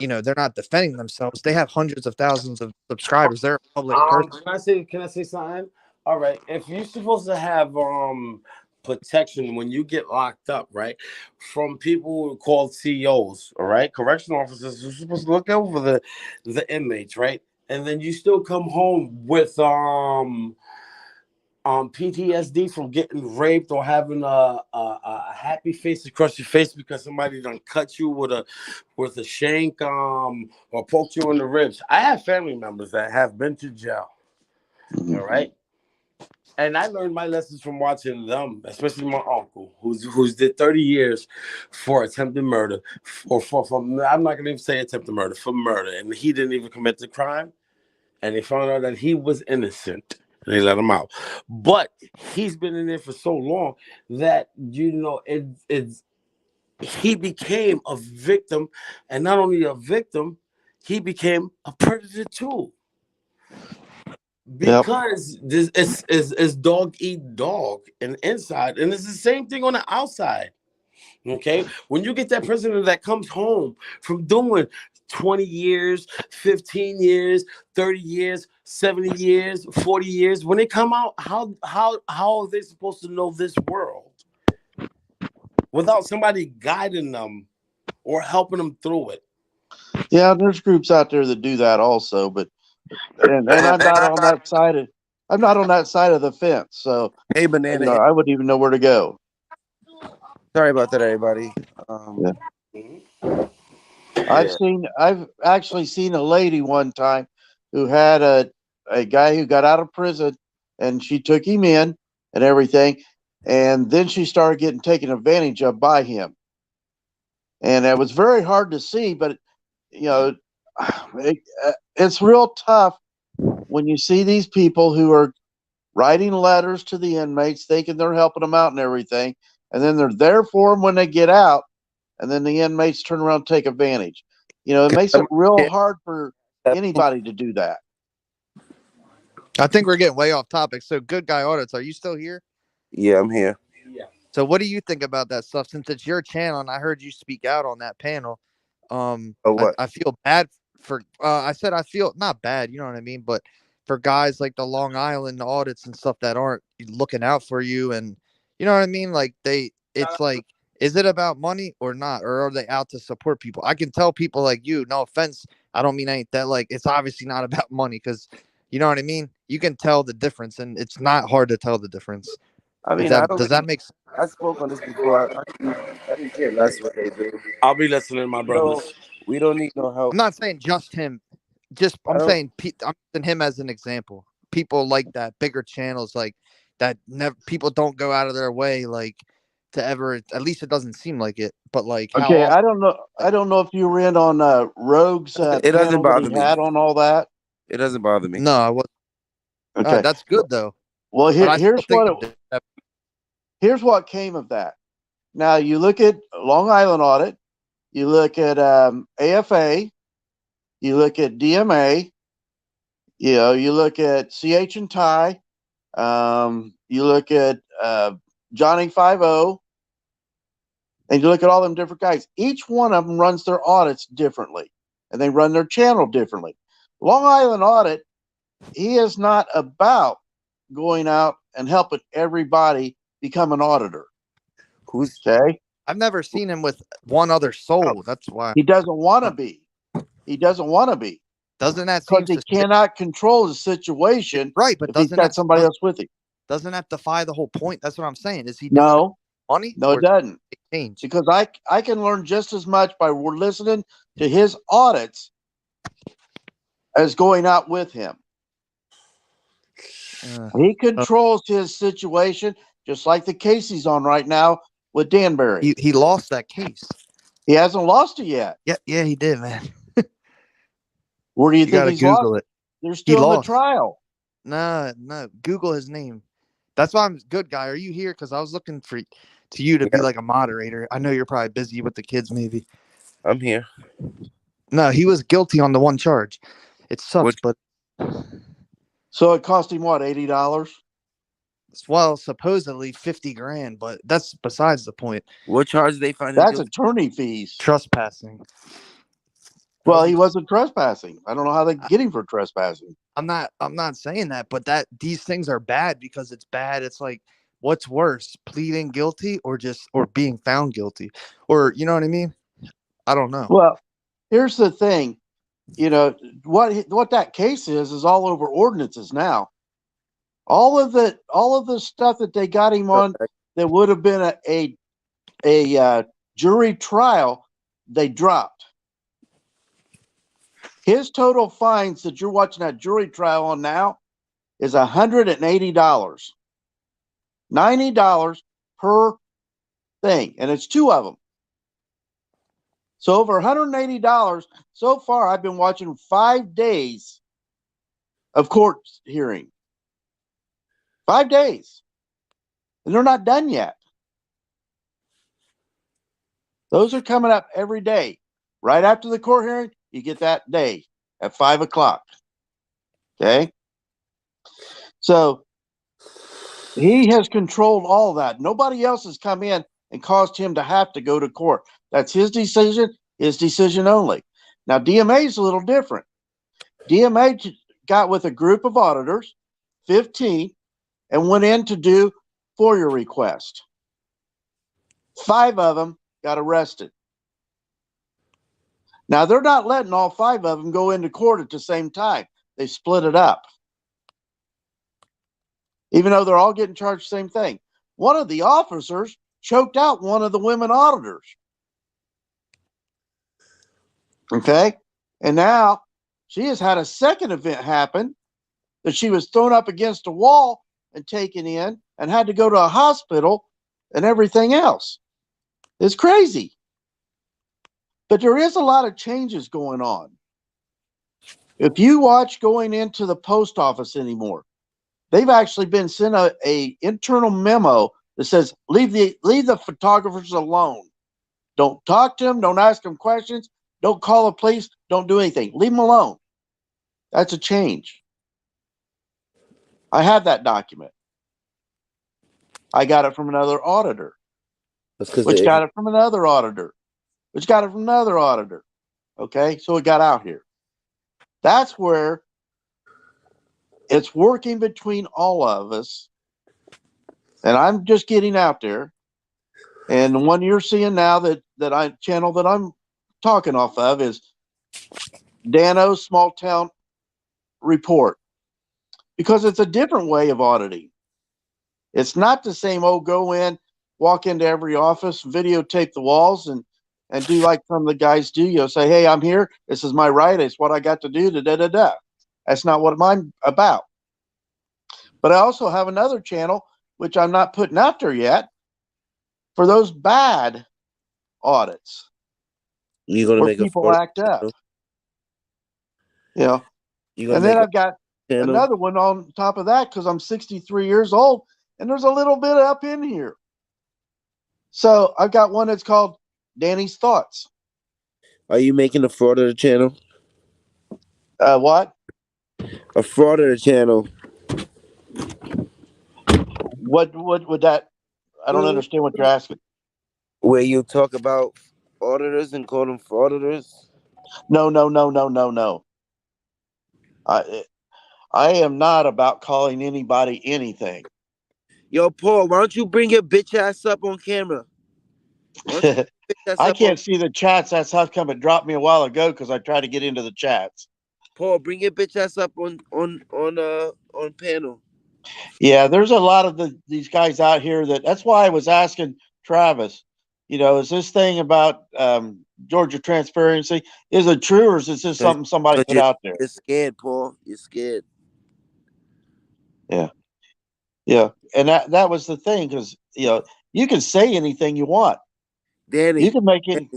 they're not defending themselves. They have hundreds of thousands of subscribers. They're a public person. Can I say something? All right. If you're supposed to have protection when you get locked up, right? From people called CEOs, all right, correctional officers who're supposed to look over the inmates, right? And then you still come home with PTSD from getting raped or having a happy face across your face because somebody done cut you with a shank or poked you in the ribs. I have family members that have been to jail. All Mhm. right. And I learned my lessons from watching them, especially my uncle, who's did 30 years for attempted murder, or for I'm not gonna even say attempted murder, for murder, and he didn't even commit the crime, and they found out that he was innocent, and they let him out. But he's been in there for so long that it's he became a victim, and not only a victim, he became a predator too. Yep. because this is dog eat dog and inside, and it's the same thing on the outside. Okay, when you get that prisoner that comes home from doing 20 years, 15 years, 30 years, 70 years, 40 years, when they come out, how are they supposed to know this world without somebody guiding them or helping them through it? Yeah, there's groups out there that do that also, but and I'm not on that side of I'm not on that side of the fence, so Hey, Banana. I wouldn't even know where to go. Sorry about that, everybody. Yeah. Yeah. I've actually seen a lady one time who had a guy who got out of prison, and she took him in and everything, and then she started getting taken advantage of by him, and it was very hard to see, but you know, it's real tough when you see these people who are writing letters to the inmates, thinking they're helping them out and everything, and then they're there for them when they get out, and then the inmates turn around and take advantage. It makes it real hard for anybody to do that. I think we're getting way off topic. So, Good Guy Audits, are you still here? Yeah, I'm here. So, what do you think about that stuff? Since it's your channel, and I heard you speak out on that panel, Oh, what? I feel bad for. I said I feel not bad, you know what I mean, but for guys like the Long Island audits and stuff that aren't looking out for you, and you know what I mean, like it's like, is it about money or not, or are they out to support people? I can tell people like you, no offense, I don't mean ain't that like it's obviously not about money because you know what I mean. You can tell the difference, and it's not hard to tell the difference. I Is mean, I that don't. does that make sense? I spoke on this before. I didn't care less what they do. I'll be listening, my We don't. brothers. We don't need no help. I'm not saying just him. Just I I'm don't. saying I'm using him as an example. People like that, bigger channels like that. Never people don't go out of their way like to ever. At least it doesn't seem like it. But like how Okay, often? I don't know. Like, I don't know if you were in on Rogue's It doesn't panel that bother he me. had on all that. It doesn't bother me. no, I was. Okay, That's good though. well But I still here's think here's what came of that. Now you look at Long Island audit, you look at AFA, you look at DMA, you look at CH and Ty, you look at Johnny 50, and you look at all them different guys. Each one of them runs their audits differently, and they run their channel differently. Long Island audit, he is not about going out and helping everybody become an auditor. Who's? Okay, I've never seen him with one other soul. That's why. he doesn't want to be. He doesn't want to be Doesn't that because seem he suspicious? cannot control the situation Right, but if he's got somebody else with him. doesn't that defy the whole point? That's what I'm saying. Is he doing No, money no, or it doesn't. change? Because I can learn just as much by listening to his audits as going out with him. He controls his situation just like the case he's on right now with Danbury. He lost that case. He hasn't lost it yet. Yeah, he did, man. Where do you You think gotta he's lost Google it? it. They're He still in the lost. trial. No. Google his name. That's why I'm Good Guy. Are you here? Because I was looking for to you to be Yeah, like a moderator. I know you're probably busy with the kids, maybe. I'm here. No, he was guilty on the one charge. It sucks, What? but So it cost him what, $80? well, supposedly 50 grand, but that's besides the point. What charge did they find him That's guilty? attorney fees. Trespassing. Well, he wasn't trespassing. I don't know how they get him for trespassing. I'm not saying that, but that these things are bad because it's bad. It's like what's worse, pleading guilty or being found guilty? Or you know what I mean? I don't know. Well, here's the thing. What that case is all over ordinances now. All of the stuff that they got him on that would have been a jury trial, they dropped. His total fines that you're watching that jury trial on now is $180. $90 per thing, and it's two of them. So over $180 so far. I've been watching 5 days of court hearing. 5 days, and they're not done yet. Those are coming up every day. Right after the court hearing, you get that day at 5 o'clock. Okay. So he has controlled all that. Nobody else has come in and caused him to have to go to court. That's his decision only. Now, DMA is a little different. DMA got with a group of auditors, 15, and went in to do FOIA request. 5 of them got arrested. Now, they're not letting all 5 of them go into court at the same time. They split it up, even though they're all getting charged the same thing. One of the officers choked out one of the women auditors. Okay? And now she has had a second event happen that she was thrown up against a wall and taken in and had to go to a hospital and everything else. It's crazy. But there is a lot of changes going on. If you watch going into the post office anymore, they've actually been sent a internal memo that says leave the photographers alone. Don't talk to them. Don't ask them questions. Don't call the police. Don't do anything. Leave them alone. That's a change. I have that document. I got it from another auditor, which got it from another auditor, which got it from another auditor. Okay, so it got out here. That's where it's working between all of us. And I'm just getting out there. And the one you're seeing now that channel that I'm talking off of is Dano's Small Town Report, because it's a different way of auditing. It's not the same, go in, walk into every office, videotape the walls, and do like some of the guys do. Say, hey, I'm here. This is my right. It's what I got to do. Da-da-da-da. That's not what I'm about. But I also have another channel, which I'm not putting out there yet, for those bad audits. You're gonna where make people act up. And then I've got another one on top of that because I'm 63 years old, and there's a little bit up in here. So I've got one that's called Danny's Thoughts. Are you making a fraud of the channel? What? A fraud of the channel. What would that? I don't understand what you're asking. Where you talk about auditors and call them frauditors? No. I am not about calling anybody anything. Yo, Paul, why don't you bring your bitch ass up on camera? I can't see the chats. That's how come it dropped me a while ago because I tried to get into the chats. Paul, bring your bitch ass up on panel. Yeah, there's a lot of these guys out here that's why I was asking Travis, is this thing about Georgia transparency, is it true or is this just something somebody put out there? You're scared, Paul. You're scared. Yeah. Yeah. And that was the thing, because you can say anything you want. Danny, you can make it.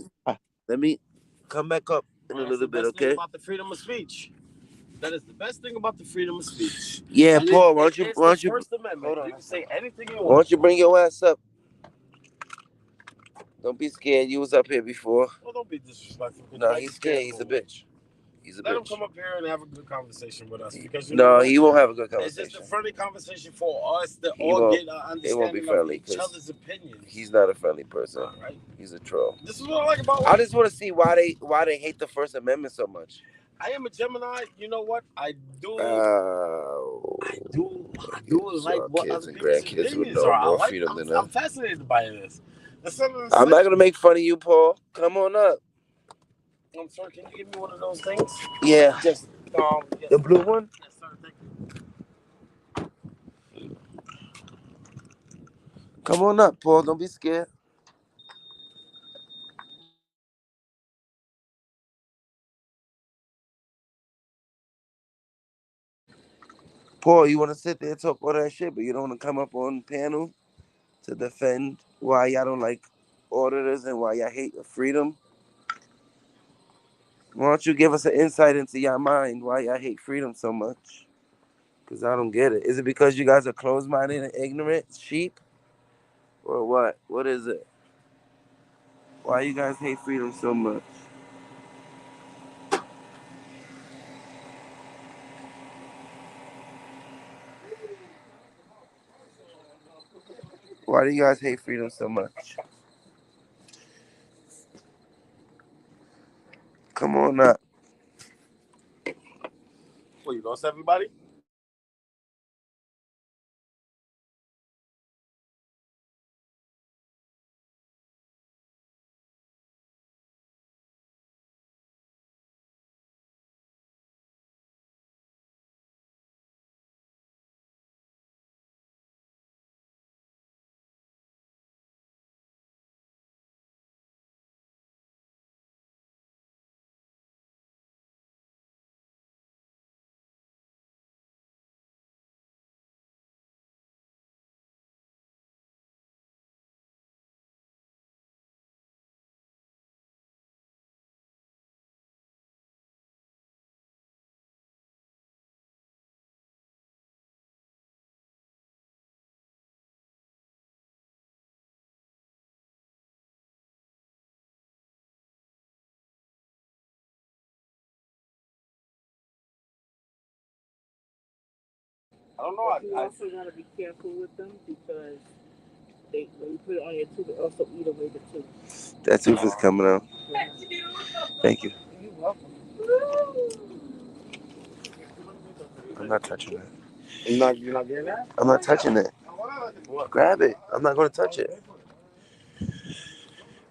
Let me come back up in a little bit, okay? About the freedom of speech. That is the best thing about the freedom of speech. Yeah, and Paul, why don't you First Amendment. Hold on. You can say anything you want. Why don't you bring your ass up? Don't be scared. You was up here before. Well, don't be disrespectful. No, he's scared. He's a bitch. Let him come up here and have a good conversation with us, because he won't have a good conversation. It's just a friendly conversation for us to all get an understanding of each other's opinions. He's not a friendly person. Right? He's a troll. This is what I like about. I just want to see why they hate the First Amendment so much. I am a Gemini. You know what? I do like what other people's opinions are. I'm fascinated by this. I'm not gonna make fun of you, Paul. Come on up. I'm sorry, can you give me one of those things? Yeah. Just the blue one? Yes, sir. Thank you. Come on up, Paul. Don't be scared. Paul, you want to sit there and talk all that shit, but you don't want to come up on panel to defend why y'all don't like auditors and why y'all hate freedom? Why don't you give us an insight into your mind why y'all hate freedom so much? Because I don't get it. Is it because you guys are closed-minded and ignorant sheep? Or what? What is it? Why you guys hate freedom so much? Why do you guys hate freedom so much? Come on up. Well, you lost everybody? I don't know. You also got to be careful with them because when you put it on your tooth, it also eat away the tooth. That tooth is coming out. Thank you. You're welcome. I'm not touching that. You're not getting that? I'm not touching it. Grab it. I'm not going to touch it.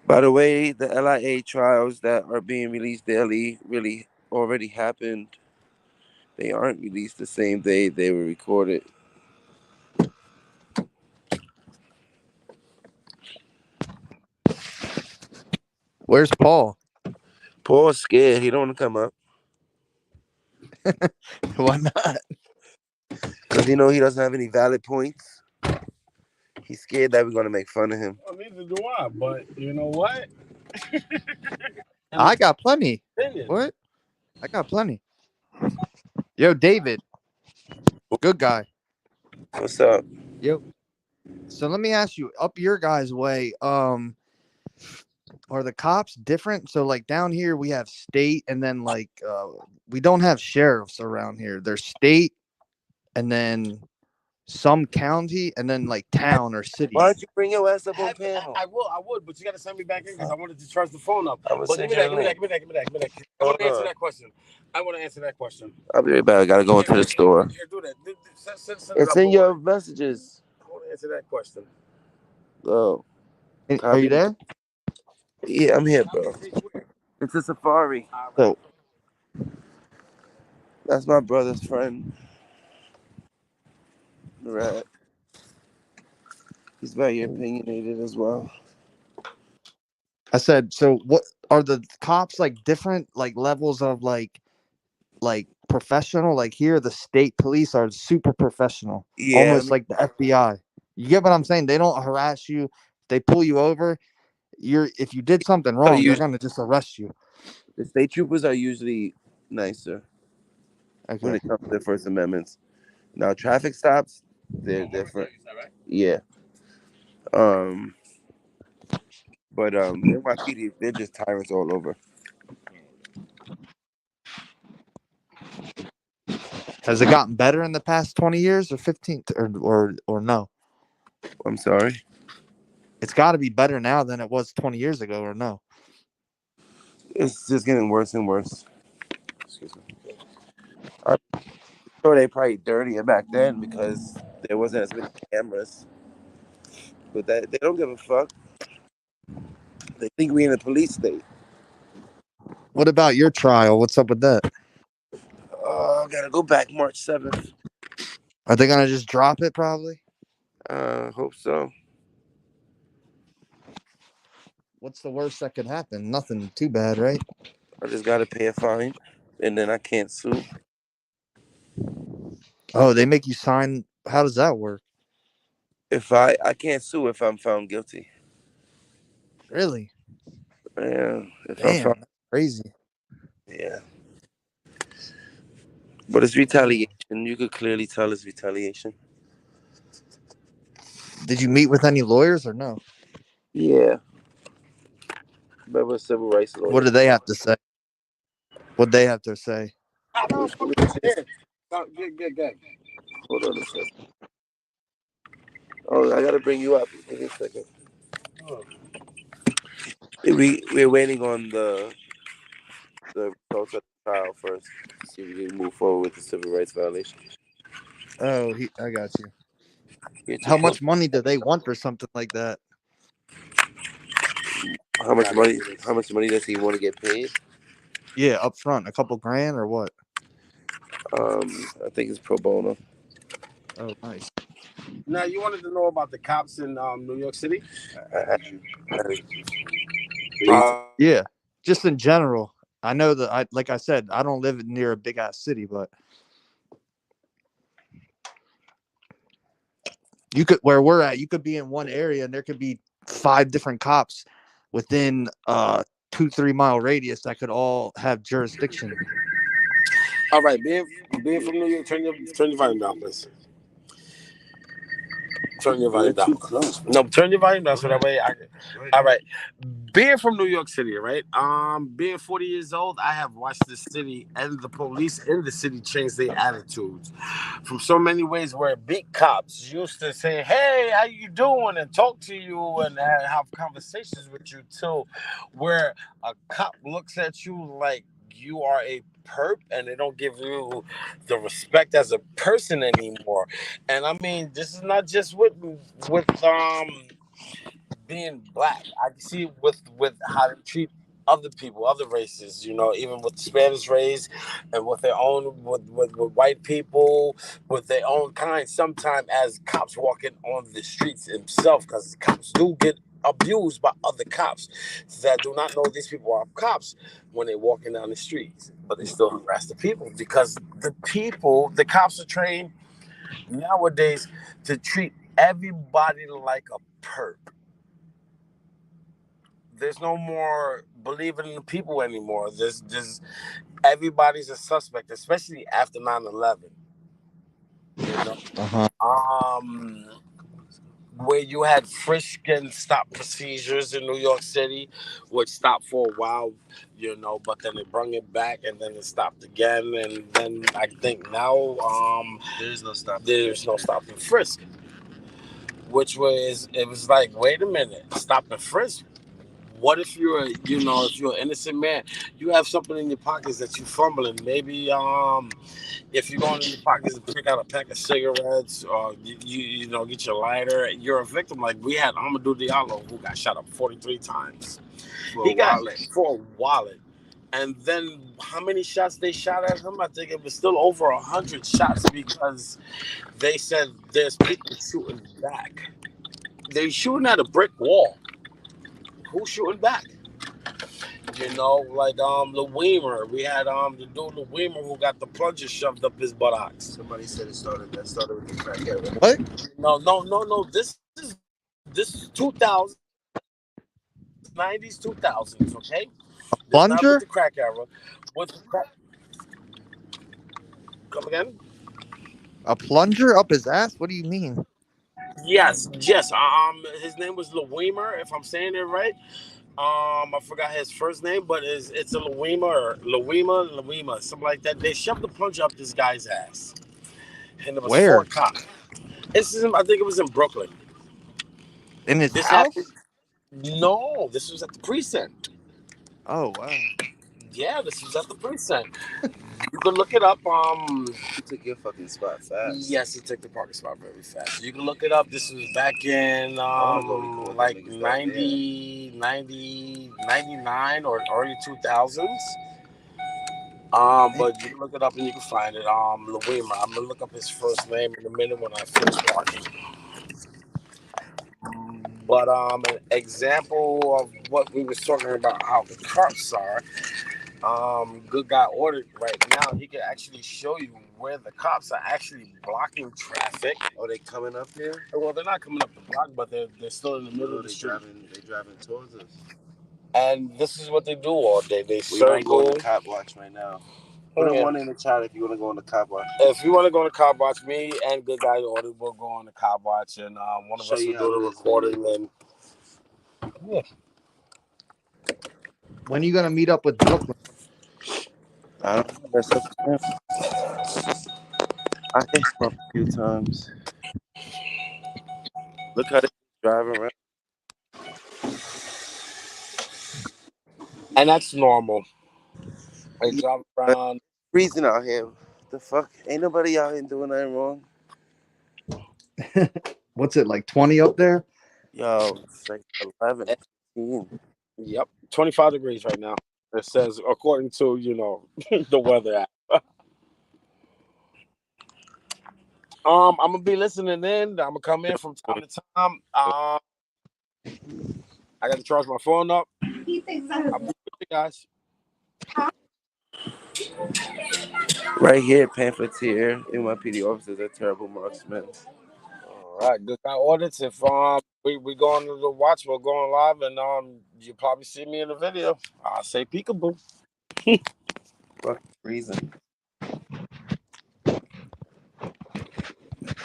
By the way, the LIA trials that are being released daily really already happened. They aren't released the same day they were recorded. Where's Paul? Paul's scared. He don't want to come up. Why not? Because he doesn't have any valid points. He's scared that we're going to make fun of him. Well, neither do I, but you know what? I got plenty. Opinion. What? I got plenty. Yo, David. Good guy. What's up? Yo. So let me ask you, up your guys' way, are the cops different? So like down here we have state and then like we don't have sheriffs around here. There's state and then some county and then like town or city. Why don't you bring your ass up on panel? I would, but you got to send me back in because I wanted to charge the phone up. I will But send give me you that, a give me that, link. give me that, give me that, give me that. I want to answer that question. I want to answer that question. I'll be right back. I got to go into the store. Here, do that. Send It's in your messages. I want to answer that question. Oh. Are you there? Yeah, I'm here, bro. It's a safari. So, that's my brother's friend. Right. He's very opinionated as well. I said, so what are the cops like different like levels of like professional? Like here the state police are super professional. Yeah, Almost like the FBI. You get what I'm saying? They don't harass you. They pull you over. If you did something wrong, they're gonna just arrest you. the state troopers are usually nicer when Okay. it comes to the First Amendments. Now, traffic stops, they're different. Yeah. But NYPD, they're just tyrants all over. Has it gotten better in the past 20 years or 15 or no? I'm sorry. It's got to be better now than it was 20 years ago or no? It's just getting worse and worse. Excuse me. I'm sure they probably dirtier back then because there wasn't as many cameras. But they don't give a fuck. They think we in a police state. What about your trial? What's up with that? Oh, I gotta go back March 7th. Are they gonna just drop it probably? Hope so. What's the worst that could happen? Nothing too bad, right? I just gotta pay a fine, and then I can't sue. Oh, they make you sign. How does that work? If I can't sue if I'm found guilty. Really? Yeah. If I'm Damn, found, that's crazy. yeah. But it's retaliation. You could clearly tell it's retaliation. Did you meet with any lawyers or no? Yeah. But we're civil rights lawyers. What do they have to say? What they have to say? Good. Hold on a second. Oh, I gotta bring you up. Give me a second. We're waiting on the results of the trial first. See if we can move forward with the civil rights violation. Oh, I got you. Get your How point. much money do they want for something like that? How much money? How much money does he want to get paid? Yeah, up front, a couple grand or what? I think it's pro bono. Oh, nice. Now, you wanted to know about the cops in New York City? I, Yeah, just in general. I know that like I said, I don't live near a big ass city, but you could where we're at, you could be in one area and there could be 5 different cops within 2-3 mile radius that could all have jurisdiction. All right, being from New York, turn your volume down, please. Turn your volume down. No, turn your volume down so that way I can. All right. Being from New York City, right? Being 40 years old, I have watched the city and the police in the city change their attitudes from so many ways where big cops used to say, "Hey, how you doing?" and talk to you and have conversations with you too, where a cop looks at you like you are a perp and they don't give you the respect as a person anymore. And I mean, this is not just with being black. I can see with how they treat other people, other races, even with the Spanish race and with their own with white people, with their own kind, sometimes as cops walking on the streets themselves, because cops do get abused by other cops that do not know these people are cops when they're walking down the streets, but they still harass the people because the cops are trained nowadays to treat everybody like a perp. There's no more believing in the people anymore. There's everybody's a suspect, especially after 9/11. You know, Uh-huh. um, where you had frisk and stop procedures in New York City, which stopped for a while, but then they brought it back and then it stopped again, and then I think now there's no stopping frisk, which it was like, wait a minute, stop and frisk. What if if you're an innocent man, you have something in your pockets that you're fumbling. Maybe if you're going in your pockets to pick out a pack of cigarettes or get your lighter, you're a victim. Like we had Amadou Diallo who got shot up 43 times. He got for a wallet. And then how many shots they shot at him? I think it was still over 100 shots because they said there's people shooting back. They're shooting at a brick wall. Who's shooting back? Like the Weimer. We had the dude the Weimer who got the plunger shoved up his buttocks. Somebody said that started with the crackhead. What? No. This is 2000, 90s, 2000s. Okay, A this is not with plunger? the crack era. With the crack, come again? A plunger up his ass? What do you mean? Yes. His name was Weimer, if I'm saying it right. I forgot his first name, but it's a Louima, something like that. They shoved the plunger up this guy's ass, and there was four Where? cops. I think it was in Brooklyn. In his This happened. house? No, this was at the precinct. Oh, wow. Yeah, this was at the precinct. You can look it up. You took your fucking spot fast. Yes, he took the parking spot very fast. You can look it up. This was back in like 99 or early 2000s. But you can look it up and you can find it. Louima. I'm gonna look up his first name in a minute when I finish talking. But an example of what we was talking about, how the cops are. Good guy ordered right now. He can actually show you where the cops are actually blocking traffic. Are they coming up here? Well, they're not coming up the block, but they're still in the middle of the street. They're driving towards us. And this is what they do all day. They We might go circle. on the cop watch right now. Put one in the chat if you want to go on the cop watch. If you want to go on the cop watch, me and good guy ordered, we'll go on the cop watch, and one of us will do the recording. And yeah. When are you gonna meet up with Brooklyn? I don't know. That's up to him. I hit him up a few times. Look how they drive around. And that's normal. They drive around. Freezing out here. The fuck? Ain't nobody out here doing nothing wrong. What's it like 20 up there? Yo, it's like 11, 15. Yep, 25 degrees right now. It says according to the weather app. I'm gonna be listening in. I'm gonna come in from time to time. I got to charge my phone up. I'll be with you guys. Right here, pamphleteer. NYPD officers are terrible marksmen. All right, good guy audits. If we going to the watch, we're going live, and you probably see me in the video. I'll say peekaboo. Fucking freezing.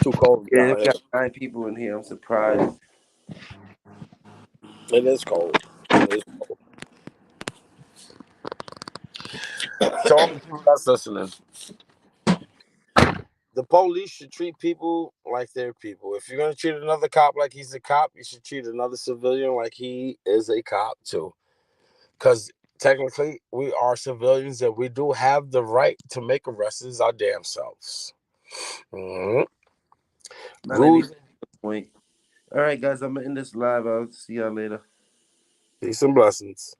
Too cold Yeah, down they've here. got 9 people in here. I'm surprised. It is cold. It is cold. So all the people that's listening, the police should treat people like they're people. If you're gonna treat another cop like he's a cop, you should treat another civilian like he is a cop too. Because technically, we are civilians and we do have the right to make arrests our damn selves. Mm-hmm. Not any Rules. point. All right, guys, I'm gonna end this live. I'll see y'all later. Peace and blessings.